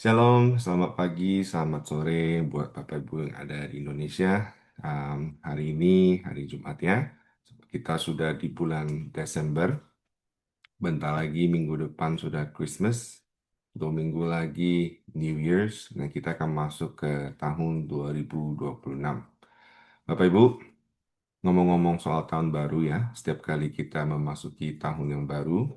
Shalom, selamat pagi, selamat sore buat Bapak Ibu yang ada di Indonesia. Hari ini hari Jumat ya. Kita sudah di bulan Desember. Bentar lagi minggu depan sudah Christmas. 2 minggu lagi New Year's. Nah, kita akan masuk ke tahun 2026. Bapak Ibu, ngomong-ngomong soal tahun baru ya, setiap kali kita memasuki tahun yang baru,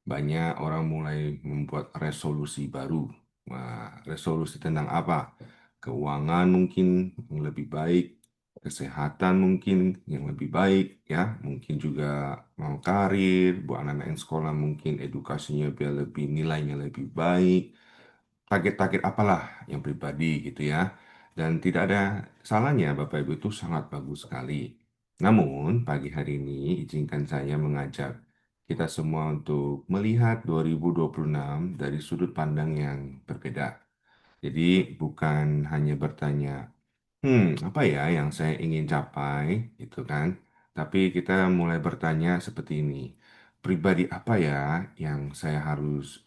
banyak orang mulai membuat resolusi baru. Nah, resolusi tentang apa? Keuangan mungkin yang lebih baik, kesehatan mungkin yang lebih baik, ya. Mungkin juga mau karir, buat anak-anak yang sekolah mungkin edukasinya biar lebih nilainya lebih baik, target-target apalah yang pribadi gitu ya. Dan tidak ada salahnya Bapak Ibu itu sangat bagus sekali. Namun pagi hari ini izinkan saya mengajak kita semua untuk melihat 2026 dari sudut pandang yang berbeda. Jadi bukan hanya bertanya, apa ya yang saya ingin capai, gitu kan? Tapi kita mulai bertanya seperti ini, pribadi apa ya yang saya harus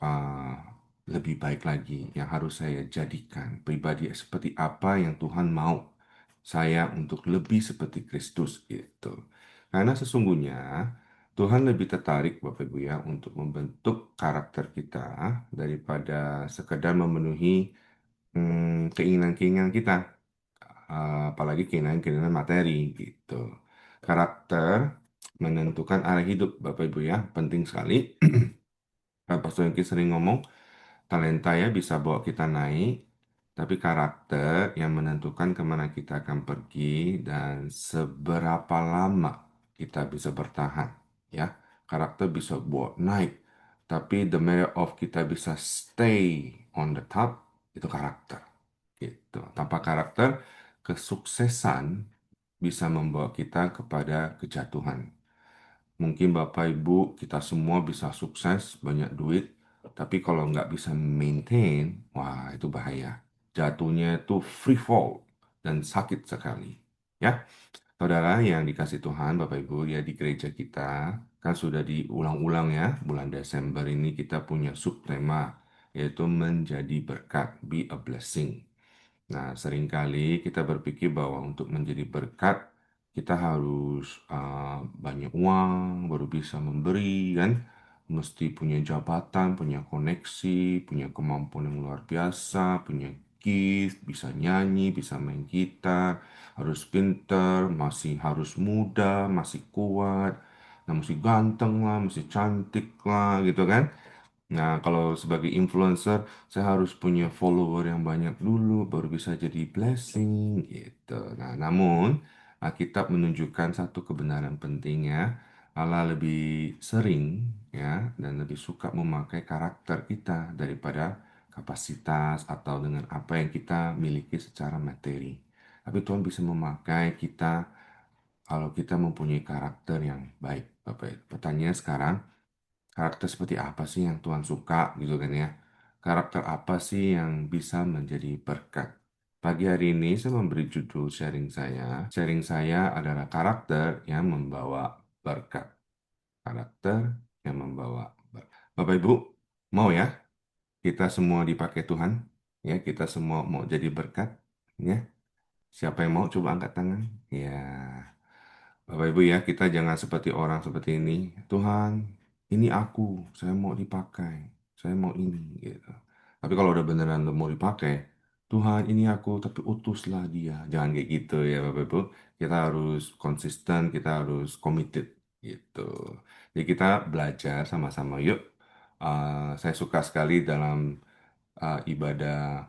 lebih baik lagi, yang harus saya jadikan, pribadi seperti apa yang Tuhan mau saya untuk lebih seperti Kristus, gitu. Karena sesungguhnya Tuhan lebih tertarik, Bapak Ibu ya, untuk membentuk karakter kita daripada sekedar memenuhi keinginan-keinginan kita. Apalagi keinginan-keinginan materi gitu. Karakter menentukan arah hidup, Bapak Ibu ya, penting sekali. Pastor Yongki sering ngomong, talenta ya bisa bawa kita naik, tapi karakter yang menentukan kemana kita akan pergi dan seberapa lama kita bisa bertahan, ya. Karakter bisa bawa naik, tapi the matter of kita bisa stay on the top, itu karakter. Gitu. Tanpa karakter, kesuksesan bisa membawa kita kepada kejatuhan. Mungkin Bapak Ibu, kita semua bisa sukses, banyak duit, tapi kalau nggak bisa maintain, wah itu bahaya. Jatuhnya itu free fall dan sakit sekali. Ya, saudara yang dikasih Tuhan, Bapak Ibu, ya di gereja kita, kan sudah diulang-ulang ya, bulan Desember ini kita punya subtema, yaitu menjadi berkat, be a blessing. Nah, seringkali kita berpikir bahwa untuk menjadi berkat, kita harus banyak uang, baru bisa memberi, kan? Mesti punya jabatan, punya koneksi, punya kemampuan yang luar biasa, punya gift, bisa nyanyi, bisa main gitar, harus pinter, masih harus muda, masih kuat, nah, mesti ganteng lah, mesti cantik lah, gitu kan? Nah, kalau sebagai influencer, saya harus punya follower yang banyak dulu, baru bisa jadi blessing, gitu. Nah, namun, Alkitab menunjukkan satu kebenaran pentingnya, Allah lebih sering, ya, dan lebih suka memakai karakter kita daripada kapasitas atau dengan apa yang kita miliki secara materi. Tapi Tuhan bisa memakai kita kalau kita mempunyai karakter yang baik, Bapak. Pertanyaannya sekarang, karakter seperti apa sih yang Tuhan suka gitu kan ya? Karakter apa sih yang bisa menjadi berkat? Pagi hari ini saya memberi judul sharing saya. Sharing saya adalah karakter yang membawa berkat. Karakter yang membawa berkat. Bapak Ibu, mau ya kita semua dipakai Tuhan? Ya, kita semua mau jadi berkat? Ya, siapa yang mau coba angkat tangan? Ya. Bapak Ibu ya, kita jangan seperti orang seperti ini. Tuhan, ini aku, saya mau dipakai, saya mau ini, gitu. Tapi kalau udah beneran mau dipakai, Tuhan ini aku, tapi utuslah dia. Jangan kayak gitu ya Bapak Ibu. Kita harus konsisten, kita harus committed, gitu. Jadi kita belajar sama-sama yuk. Saya suka sekali dalam ibadah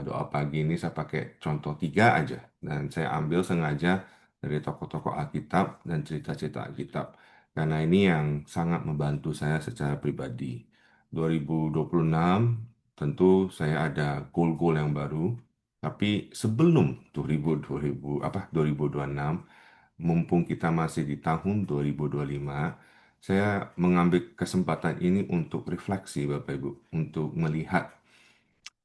doa pagi ini saya pakai contoh 3 aja dan saya ambil sengaja dari tokoh-tokoh Alkitab dan cerita-cerita Alkitab karena ini yang sangat membantu saya secara pribadi. 2026 tentu saya ada goal-goal yang baru, tapi sebelum 2026, mumpung kita masih di tahun 2025, saya mengambil kesempatan ini untuk refleksi Bapak Ibu, untuk melihat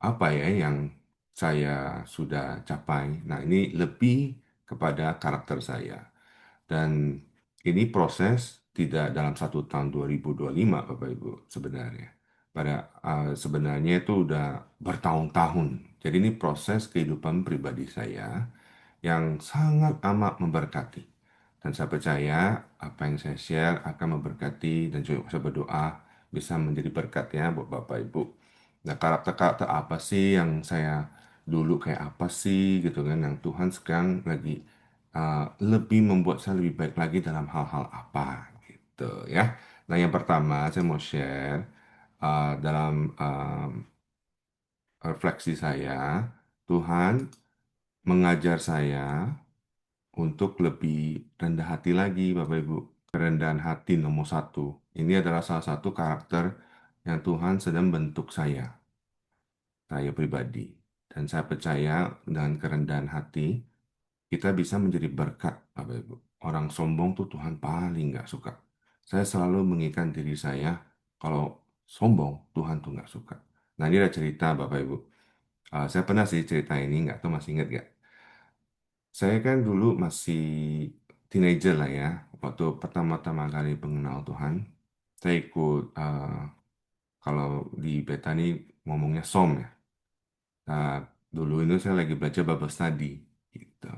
apa ya yang saya sudah capai. Nah, ini lebih kepada karakter saya. Dan ini proses tidak dalam 1 tahun 2025, Bapak Ibu, sebenarnya. Sebenarnya itu udah bertahun-tahun. Jadi ini proses kehidupan pribadi saya yang sangat amat memberkati. Dan saya percaya apa yang saya share akan memberkati dan juga saya berdoa bisa menjadi berkat ya buat Bapak Ibu. Nah, karakter-karakter apa sih yang saya dulu kayak apa sih gitu kan yang Tuhan sekarang lagi lebih membuat saya lebih baik lagi dalam hal-hal apa gitu ya. Nah, yang pertama saya mau share dalam refleksi saya, Tuhan mengajar saya untuk lebih rendah hati lagi, Bapak Ibu. Kerendahan hati nomor satu. Ini adalah salah satu karakter yang Tuhan sedang bentuk saya pribadi. Dan saya percaya dengan kerendahan hati, kita bisa menjadi berkat, Bapak Ibu. Orang sombong tuh Tuhan paling nggak suka. Saya selalu mengingatkan diri saya, kalau sombong, Tuhan tuh nggak suka. Nah, ini ada cerita, Bapak Ibu. Saya pernah sih cerita ini, nggak tahu masih ingat nggak? Saya kan dulu masih teenager lah ya, waktu pertama-tama kali mengenal Tuhan. Saya ikut, kalau di Betani ngomongnya SOM ya. Nah, dulu itu saya lagi belajar Bible study gitu.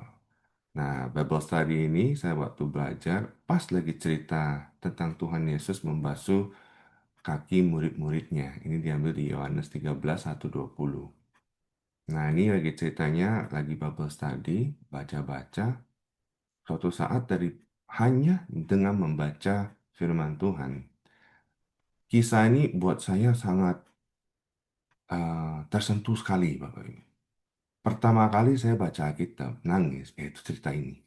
Nah, Bible study ini saya waktu belajar pas lagi cerita tentang Tuhan Yesus membasuh kaki murid-muridnya. Ini diambil di Yohanes 13, 1-20. Nah, ini lagi ceritanya, lagi Bible study, baca-baca. Suatu saat hanya dengan membaca firman Tuhan, kisah ini buat saya sangat tersentuh sekali, Bapak Ibu. Pertama kali saya baca Alkitab, nangis, itu cerita ini.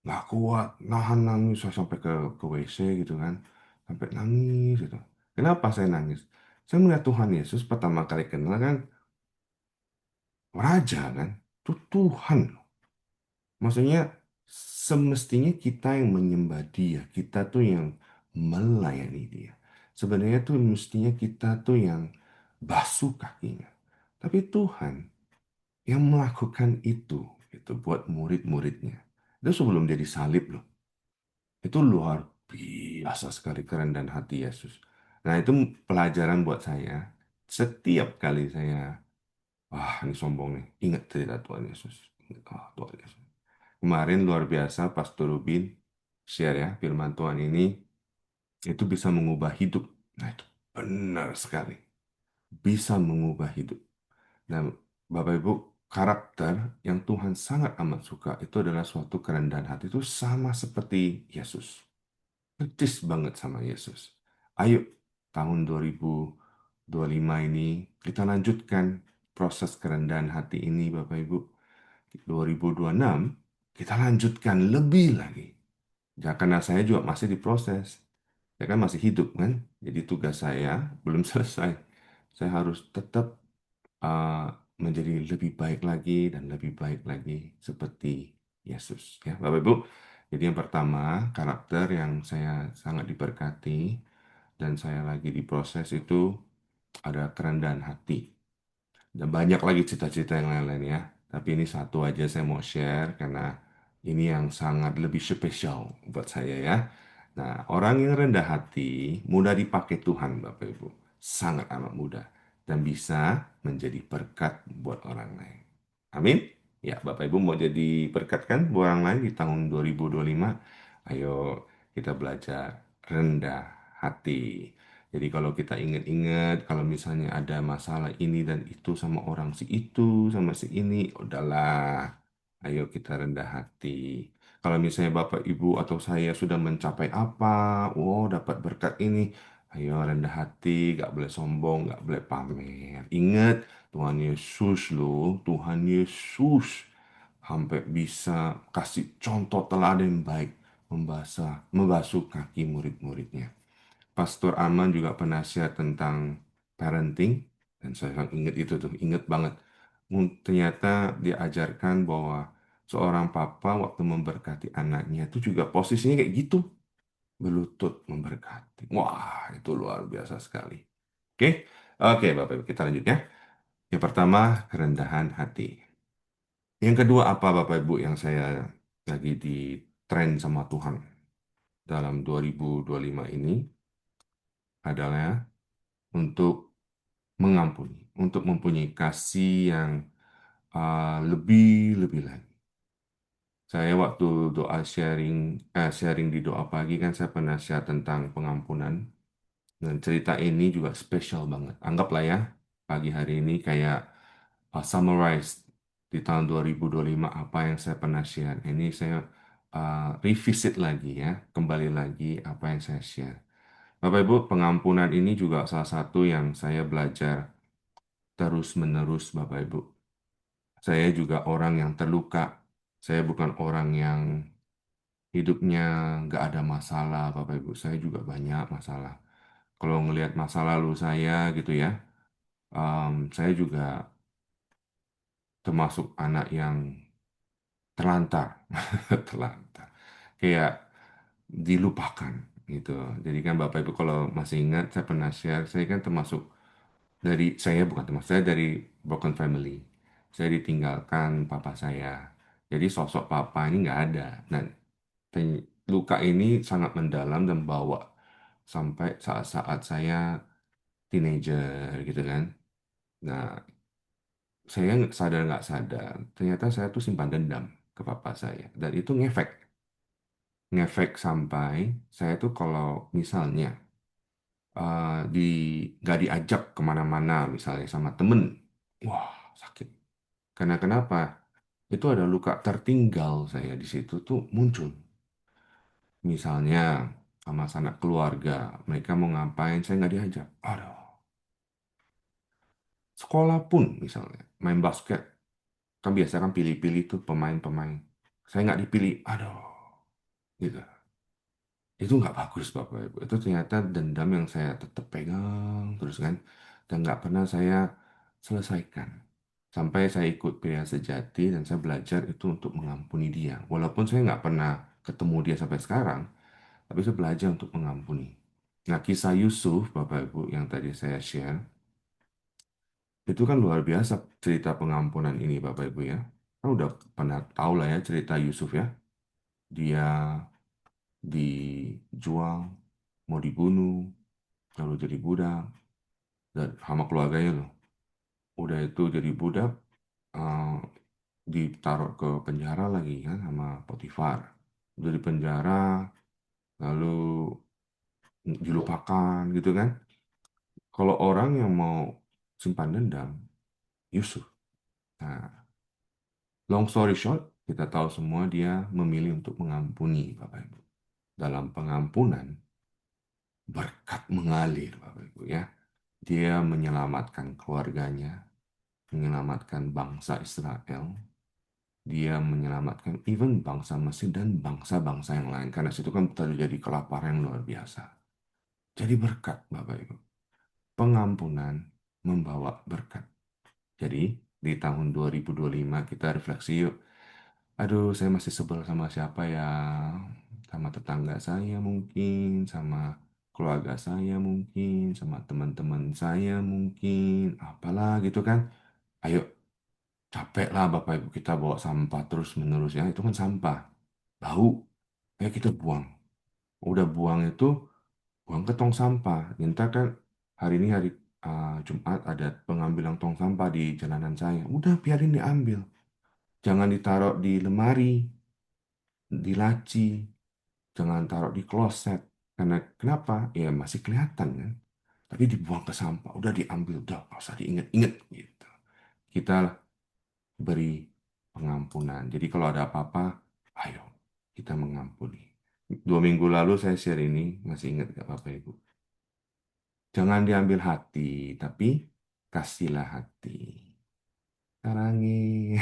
Nggak kuat, nahan nangis, saya sampai ke WC gitu kan. Sampai nangis gitu. Kenapa saya nangis? Saya melihat Tuhan Yesus pertama kali kenal kan, Raja kan. Itu Tuhan. Maksudnya semestinya kita yang menyembah Dia, kita tuh yang melayani Dia. Sebenarnya tuh mestinya kita tuh yang basuh kakinya. Tapi Tuhan yang melakukan itu buat murid-muridnya. Itu sebelum jadi salib loh. Itu luar biasa sekali keren dan hati Yesus. Nah, itu pelajaran buat saya. Setiap kali saya, wah ini sombong nih, ingat cerita Tuhan Yesus. Oh, Tuhan Yesus. Kemarin luar biasa Pastor Rubin share ya, firman Tuhan ini itu bisa mengubah hidup. Nah, itu benar sekali. Bisa mengubah hidup. Dan Bapak Ibu, karakter yang Tuhan sangat amat suka itu adalah suatu kerendahan hati itu sama seperti Yesus. Persis banget sama Yesus. Ayo, tahun 2025 ini kita lanjutkan proses kerendahan hati ini Bapak Ibu. 2026 kita lanjutkan lebih lagi. Ya, karena saya juga masih diproses. Saya kan masih hidup kan. Jadi tugas saya belum selesai. Saya harus tetap uh, menjadi lebih baik lagi dan lebih baik lagi seperti Yesus. Ya, Bapak Ibu. Jadi yang pertama, karakter yang saya sangat diberkati dan saya lagi diproses itu ada kerendahan hati. Dan banyak lagi cita-cita yang lain-lain ya. Tapi ini satu aja saya mau share karena ini yang sangat lebih spesial buat saya ya. Nah, orang yang rendah hati mudah dipakai Tuhan, Bapak Ibu. Sangat amat mudah. Dan bisa menjadi berkat buat orang lain. Amin. Ya, Bapak Ibu mau jadi berkat kan buat orang lain di tahun 2025? Ayo kita belajar rendah hati. Jadi kalau kita ingat-ingat, kalau misalnya ada masalah ini dan itu sama orang si itu, sama si ini, udahlah. Ayo kita rendah hati. Kalau misalnya Bapak, Ibu, atau saya sudah mencapai apa, oh dapat berkat ini, ayo rendah hati, gak boleh sombong, gak boleh pamer. Ingat, Tuhan Yesus loh, Tuhan Yesus sampai bisa kasih contoh teladan yang baik, membasuh kaki murid-muridnya. Pastor Arman juga pernah share tentang parenting, dan saya sangat ingat itu tuh, ingat banget. Ternyata diajarkan bahwa seorang papa waktu memberkati anaknya itu juga posisinya kayak gitu, berlutut memberkati. Wah, itu luar biasa sekali. Oke, oke, Bapak Ibu, kita lanjut ya. Yang pertama, kerendahan hati. Yang kedua apa Bapak Ibu yang saya lagi di tren sama Tuhan dalam 2025 ini adalah untuk mengampuni, untuk mempunyai kasih yang lebih lebih lagi. Saya waktu doa sharing di doa pagi kan saya pernah share tentang pengampunan dan cerita ini juga spesial banget. Anggaplah ya pagi hari ini kayak summarize di tahun 2025 apa yang saya pernah share. Ini saya revisit lagi ya, kembali lagi apa yang saya share. Bapak Ibu, pengampunan ini juga salah satu yang saya belajar terus-menerus Bapak Ibu. Saya juga orang yang terluka. Saya bukan orang yang hidupnya nggak ada masalah, Bapak Ibu. Saya juga banyak masalah. Kalau ngelihat masa lalu saya gitu ya, saya juga termasuk anak yang terlantar, terlantar, kayak dilupakan gitu. Jadi kan Bapak Ibu kalau masih ingat, saya pernah share, saya kan termasuk saya bukan termasuk saya dari broken family. Saya ditinggalkan papa saya. Jadi sosok papa ini nggak ada. Dan luka ini sangat mendalam dan bawa sampai saat-saat saya teenager gitu kan. Nah, saya nggak sadar, ternyata saya tuh simpan dendam ke papa saya. Dan itu ngefek. Ngefek sampai saya tuh kalau misalnya eh, di nggak diajak kemana-mana, misalnya sama temen, wah sakit. Karena kenapa? Itu ada luka tertinggal saya di situ tuh muncul. Misalnya sama sanak keluarga, mereka mau ngapain, saya nggak diajak. Aduh, sekolah pun misalnya, main basket, kan biasa kan pilih-pilih tuh pemain-pemain. Saya nggak dipilih, aduh, gitu. Itu nggak bagus Bapak Ibu. Itu ternyata dendam yang saya tetap pegang terus kan. Dan nggak pernah saya selesaikan. Sampai saya ikut pria sejati dan saya belajar itu untuk mengampuni dia. Walaupun saya nggak pernah ketemu dia sampai sekarang, tapi saya belajar untuk mengampuni. Nah, kisah Yusuf, Bapak Ibu, yang tadi saya share, itu kan luar biasa cerita pengampunan ini, Bapak Ibu ya. Kan udah pernah tahu lah ya cerita Yusuf ya. Dia dijual, mau dibunuh, lalu jadi budak, dan sama keluarganya loh. Udah itu jadi budak, eh, ditaruh ke penjara lagi kan sama Potifar. Udah di penjara, lalu dilupakan gitu kan. Kalau orang yang mau simpan dendam, Yusuf. Nah, long story short, kita tahu semua dia memilih untuk mengampuni Bapak Ibu. Dalam pengampunan, berkat mengalir Bapak Ibu ya. Dia menyelamatkan keluarganya, menyelamatkan bangsa Israel, dia menyelamatkan even bangsa Mesir dan bangsa-bangsa yang lain. Karena situ kan terjadi kelaparan yang luar biasa. Jadi berkat Bapak Ibu. Pengampunan membawa berkat. Jadi di tahun 2025 kita refleksi yuk. Aduh, saya masih sebel sama siapa ya? Sama tetangga saya mungkin, sama keluarga saya mungkin, sama teman-teman saya mungkin, apalah gitu kan. Ayo, capek lah Bapak Ibu kita bawa sampah terus menerus ya. Itu kan sampah, bau. Ayo kita buang. Udah buang itu, buang ke tong sampah. Minta kan hari ini hari Jumat ada pengambilan tong sampah di jalanan saya. Udah biarin diambil. Jangan ditaruh di lemari, di laci, jangan taruh di kloset. Karena kenapa? Ya masih kelihatan kan. Tapi dibuang ke sampah, udah diambil, udah nggak usah diinget-inget gitu. Kita beri pengampunan. Jadi kalau ada apa-apa, ayo kita mengampuni. 2 minggu lalu saya share ini, masih ingat nggak Bapak Ibu? Jangan diambil hati, tapi kasihlah hati. Sarangi.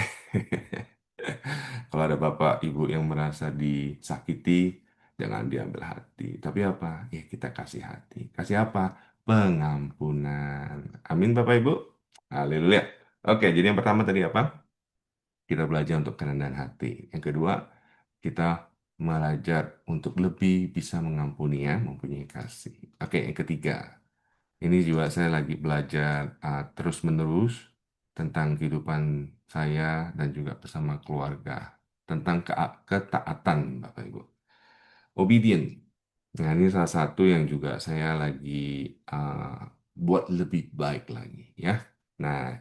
Kalau ada bapak ibu yang merasa disakiti, jangan diambil hati. Tapi apa? Ya kita kasih hati. Kasih apa? Pengampunan. Amin Bapak Ibu. Haleluya. Oke, jadi yang pertama tadi apa? Kita belajar untuk kerendahan hati. Yang kedua, kita belajar untuk lebih bisa mengampuni ya, mempunyai kasih. Oke, yang ketiga. Ini juga saya lagi belajar terus-menerus tentang kehidupan saya dan juga bersama keluarga. Tentang ketaatan, Bapak Ibu. Obedient. Nah, ini salah satu yang juga saya lagi uh, buat lebih baik lagi ya. Nah,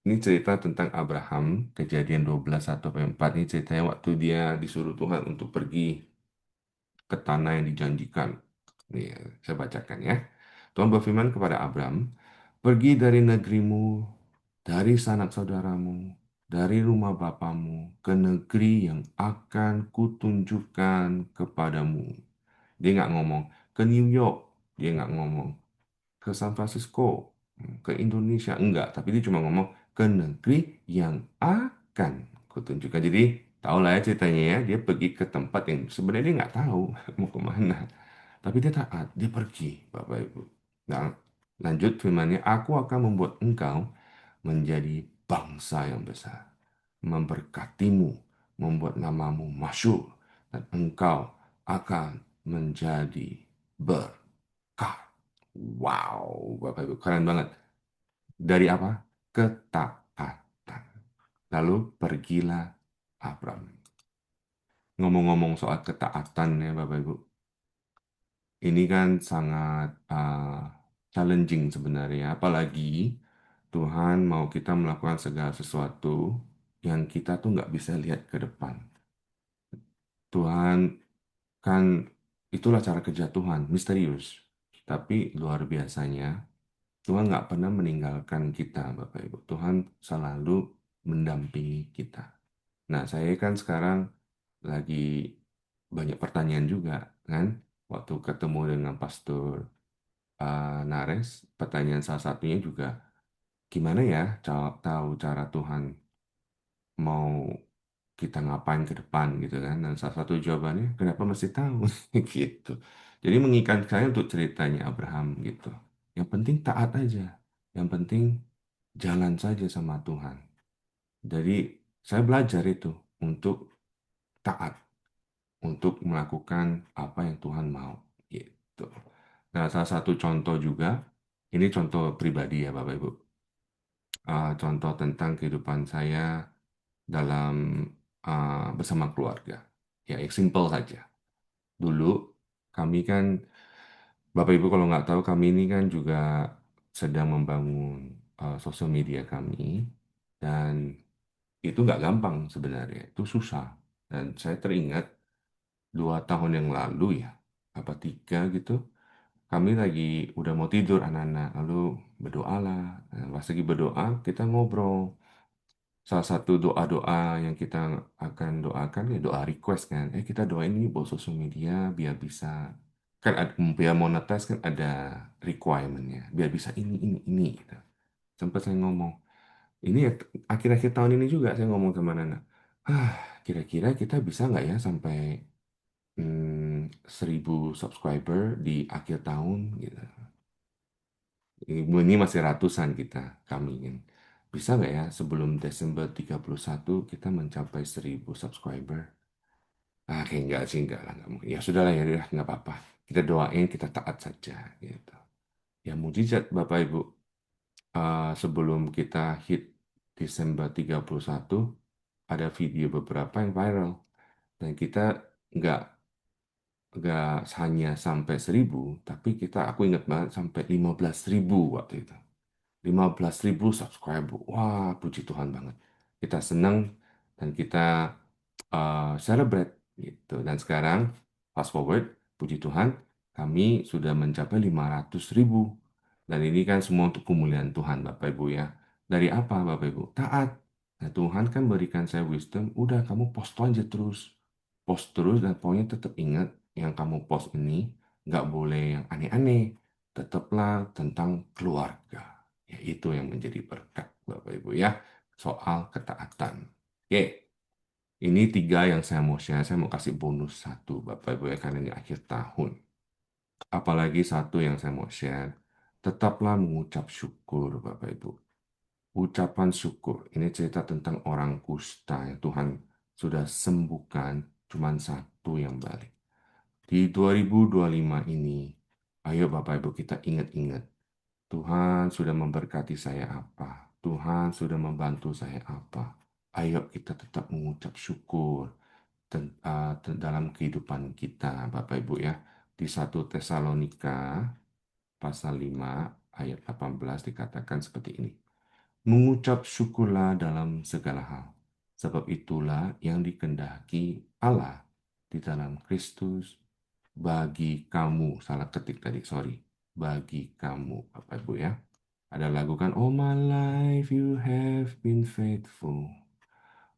ini cerita tentang Abraham, kejadian 12 1 sampai 4. Ini ceritanya waktu dia disuruh Tuhan untuk pergi ke tanah yang dijanjikan. Nih, saya bacakan ya. Tuhan berfirman kepada Abraham, pergi dari negerimu, dari sanak saudaramu, dari rumah bapamu, ke negeri yang akan kutunjukkan kepadamu. Dia nggak ngomong ke New York, dia nggak ngomong ke San Francisco, ke Indonesia, enggak. Tapi dia cuma ngomong ke negeri yang akan kutunjukkan. Jadi, tahulah ya ceritanya ya, dia pergi ke tempat yang sebenarnya dia nggak tahu mau kemana. Tapi dia taat, dia pergi, Bapak Ibu. Nah, lanjut firmannya, aku akan membuat engkau menjadi bangsa yang besar, memberkatimu, membuat namamu masyhur, dan engkau akan menjadi berkat. Wow, Bapak Ibu, keren banget. Dari apa? Ketaatan. Lalu pergilah Abram. Ngomong-ngomong soal ketaatan ya Bapak Ibu, ini kan sangat challenging sebenarnya. Apalagi Tuhan mau kita melakukan segala sesuatu yang kita tuh nggak bisa lihat ke depan. Tuhan kan itulah cara kerja Tuhan, misterius. Tapi luar biasanya, Tuhan nggak pernah meninggalkan kita, Bapak Ibu. Tuhan selalu mendampingi kita. Nah, saya kan sekarang lagi banyak pertanyaan juga, kan? Waktu ketemu dengan Pastor Nares, pertanyaan salah satunya juga, gimana ya tahu cara Tuhan mau kita ngapain ke depan gitu kan? Dan salah satu jawabannya, kenapa mesti tahu? Gitu. Jadi mengikat saya untuk ceritanya Abraham gitu. Yang penting taat aja. Yang penting jalan saja sama Tuhan. Jadi saya belajar itu untuk taat, untuk melakukan apa yang Tuhan mau gitu. Nah, salah satu contoh juga, ini contoh pribadi ya Bapak Ibu. Contoh tentang kehidupan saya dalam bersama keluarga. Ya, yang simple saja. Dulu kami kan, Bapak Ibu kalau nggak tahu, kami ini kan juga sedang membangun sosial media kami. Dan itu nggak gampang sebenarnya, itu susah. Dan saya teringat 2 tahun yang lalu ya, apa 3 gitu, kami lagi udah mau tidur anak-anak, lalu berdoalah. Nah, pas lagi berdoa, kita ngobrol. Salah satu doa-doa yang kita akan doakan ya doa request kan. Kita doain ini buat sosial media biar bisa kan biar monetize kan ada requirementnya. Biar bisa ini gitu. Sempat saya ngomong. Ini ya akhir-akhir tahun ini juga saya ngomong sama Nana. Ah, kira-kira kita bisa nggak ya sampai 1.000 subscriber di akhir tahun gitu. Ini masih ratusan kita, kami ingin. Bisa nggak ya sebelum Desember 31 kita mencapai 1.000 subscriber? Kayak enggak sih, enggak lah, enggak mungkin. Ya sudah lah, ya udah, nggak apa-apa. Kita doain, kita taat saja, gitu. Ya mujizat Bapak Ibu, sebelum kita hit Desember 31, ada video beberapa yang viral. Dan kita nggak nggak hanya sampai 1.000, tapi aku ingat banget sampai 15.000 waktu itu. 15.000 subscriber. Wah, puji Tuhan banget. Kita senang dan kita celebrate gitu. Dan sekarang fast forward, puji Tuhan, kami sudah mencapai 500.000. Dan ini kan semua untuk kemuliaan Tuhan, Bapak Ibu ya. Dari apa, Bapak Ibu? Taat. Nah, Tuhan kan berikan saya wisdom, udah kamu post aja terus. Post terus dan pokoknya tetap ingat yang kamu post ini nggak boleh yang aneh-aneh. Tetaplah tentang keluarga. Ya, itu yang menjadi berkat, Bapak Ibu ya. Soal ketaatan. Oke. Ini 3 yang saya mau share. Saya mau kasih bonus satu, Bapak Ibu ya, karena ini akhir tahun. Apalagi satu yang saya mau share. Tetaplah mengucap syukur, Bapak Ibu. Ucapan syukur. Ini cerita tentang orang kusta yang Tuhan sudah sembuhkan. Cuman satu yang balik. Di 2025 ini, ayo Bapak Ibu kita ingat-ingat. Tuhan sudah memberkati saya apa? Tuhan sudah membantu saya apa? Ayo kita tetap mengucap syukur dalam kehidupan kita, Bapak Ibu ya. Di 1 Tesalonika pasal 5 ayat 18 dikatakan seperti ini. Mengucap syukurlah dalam segala hal, sebab itulah yang dikehendaki Allah di dalam Kristus bagi kamu. Salah ketik tadi, sorry. Bagi kamu, Bapak Ibu ya. Ada lagu kan, All my life you have been faithful.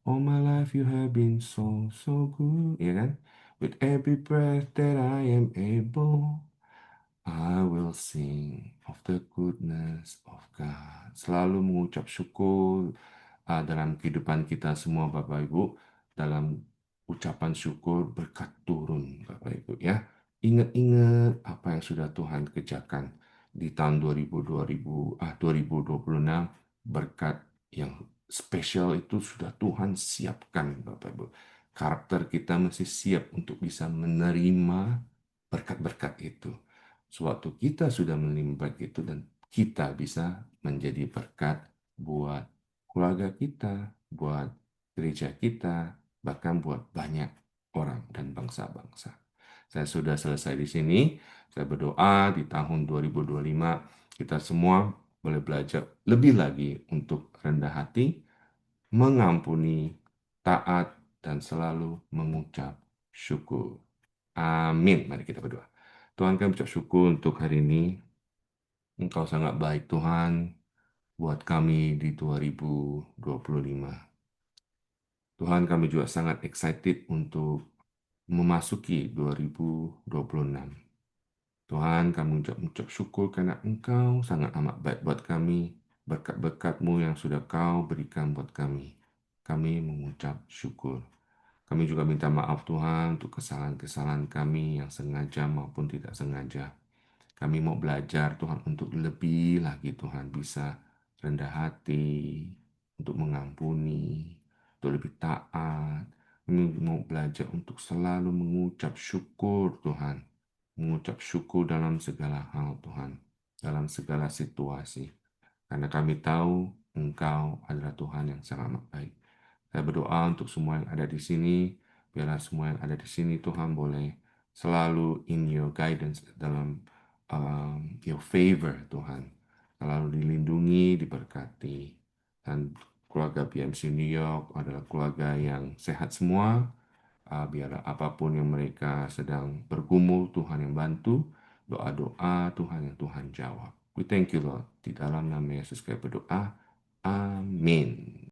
All my life you have been so, so good. Ya kan? With every breath that I am able, I will sing of the goodness of God. Selalu mengucap syukur dalam kehidupan kita semua Bapak Ibu. Dalam ucapan syukur berkat turun Bapak Ibu ya. Ingat-ingat apa yang sudah Tuhan kerjakan di tahun 2026. Berkat yang spesial itu sudah Tuhan siapkan Bapak Ibu. Karakter kita mesti siap untuk bisa menerima berkat-berkat itu. Sewaktu kita sudah menerima berkat itu dan kita bisa menjadi berkat buat keluarga kita, buat gereja kita, bahkan buat banyak orang dan bangsa-bangsa. Saya sudah selesai di sini. Saya berdoa di tahun 2025 kita semua boleh belajar lebih lagi untuk rendah hati, mengampuni, taat, dan selalu mengucap syukur. Amin. Mari kita berdoa. Tuhan, kami ucap syukur untuk hari ini. Engkau sangat baik Tuhan buat kami di 2025. Tuhan, kami juga sangat excited untuk memasuki 2026. Tuhan, kami ucap syukur karena Engkau sangat amat baik buat kami. Berkat-berkat-Mu yang sudah Kau berikan buat kami. Kami mengucap syukur. Kami juga minta maaf Tuhan untuk kesalahan-kesalahan kami yang sengaja maupun tidak sengaja. Kami mau belajar Tuhan untuk lebih lagi Tuhan bisa rendah hati, untuk mengampuni, untuk lebih taat. Kami mau belajar untuk selalu mengucap syukur Tuhan. Mengucap syukur dalam segala hal Tuhan. Dalam segala situasi. Karena kami tahu Engkau adalah Tuhan yang sangat amat baik. Saya berdoa untuk semua yang ada di sini. Biarlah semua yang ada di sini Tuhan boleh selalu in your guidance dalam your favor Tuhan. Selalu dilindungi, diberkati. Dan keluarga PMC New York adalah keluarga yang sehat semua. Biarlah apapun yang mereka sedang bergumul, Tuhan yang bantu. Doa-doa Tuhan yang Tuhan jawab. We thank you Lord. Di dalam nama Yesus kami berdoa. Amin.